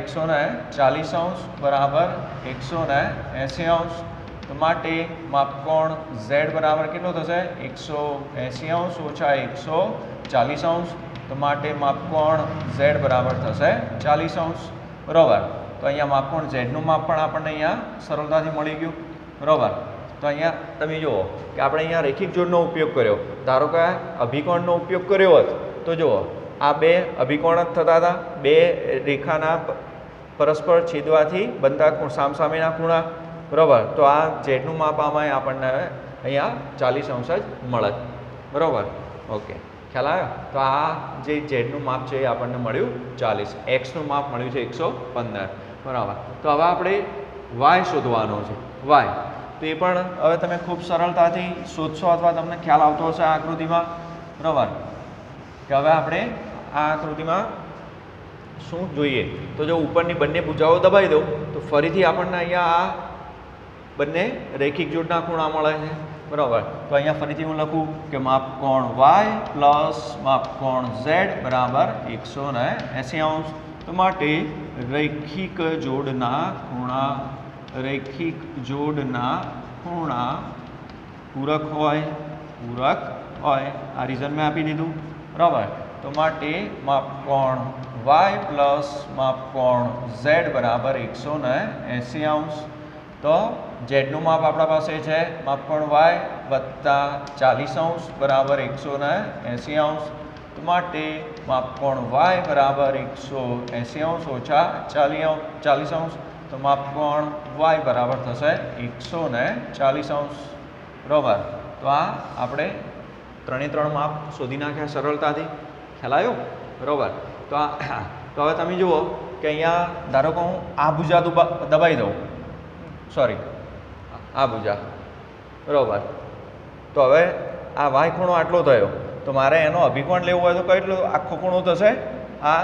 140° બરાબર 180°. તો માટે માપકોણ Z બરાબર કેટલો થશે 180° ઓછા 140°. તો માટે માપકોણ Z બરાબર થશે 40°. બરાબર. તો અહીંયા માપકોણ Z નું માપ પણ આપણને અહીંયા સરળતાથી મળી ગયું. બરાબર. તો અહીંયા તમે જુઓ કે આપણે અહીંયા રેખિક જોડનો ઉપયોગ કર્યો. ધારો કે અભિકોણનો ઉપયોગ કર્યો હોત તો જુઓ આ બે અભિકોણ જ થતા હતા, બે રેખાના પરસ્પર છેદવાથી બનતા સામસામેના ખૂણા. બરાબર. તો આ ઝેડનું માપ આમાં આપણને અહીંયા 40° જ મળે. બરાબર. ઓકે, ખ્યાલ આવ્યો? તો આ જે ઝેડનું માપ છે એ આપણને મળ્યું 40, એક્સનું માપ મળ્યું છે 115. બરાબર. તો હવે આપણે વાય શોધવાનો છે. વાય તો એ પણ હવે તમે ખૂબ સરળતાથી શોધશો અથવા તમને ખ્યાલ આવતો હશે આ આકૃતિમાં. બરાબર. કે હવે આપણે આ આકૃતિમાં શું જોઈએ તો જો ઉપરની બંને ભુજાઓ દબાવી દઉં તો ફરીથી આપણને અહીંયા આ બંને રેખિક જોડના ખૂણા મળે છે. બરાબર. તો અહીંયા ફરીથી હું લખું કે માપકોણ y પ્લસ માપકોણ z બરાબર 180°. તો માટે રેખિક જોડના ખૂણા પૂરક હોય આ રીઝન મેં આપી દીધું. બરાબર. તો માટે માપકોણ y પ્લસ માપકોણ z બરાબર 180°. તો ઝેડનું માપ આપણા પાસે છે માપકોણ y વત્તા 40° બરાબર 180°. તો માટે માપકોણ y બરાબર 180° ઓછા 40°. તો માપકોણ y બરાબર થશે 140°. બરાબર. તો આ આપણે 3 માપ શોધી નાખ્યા સરળતાથી. ખ્યાલ આવ્યો? બરાબર. તો હવે તમે જુઓ કે અહીંયા ધારો કે હું આ ભુજા દબાવી દઉં, સોરી આ ભુજા. બરાબર. તો હવે આ વાય ખૂણો આટલો થયો તો મારે એનો અભિકોણ લેવો હોય તો કેટલો આખો ખૂણો થશે આ?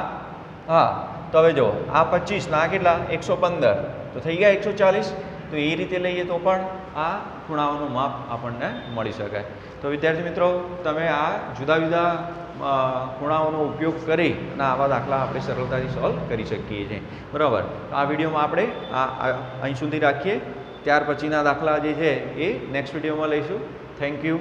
હા. તો હવે જુઓ આ 25 ના કેટલા 115 તો થઈ ગયા 140. તો એ રીતે લઈએ તો પણ આ ખૂણાઓનું માપ આપણને મળી શકે. તો વિદ્યાર્થી મિત્રો તમે આ જુદા જુદા ખૂણાઓનો ઉપયોગ કરી અને આવા દાખલા આપણે સરળતાથી સોલ્વ કરી શકીએ છીએ. બરાબર. તો આ વિડીયોમાં આપણે અહીં સુધી રાખીએ. ત્યાર પછીના દાખલા જે છે એ નેક્સ્ટ વિડીયોમાં લઈશું. Thank you.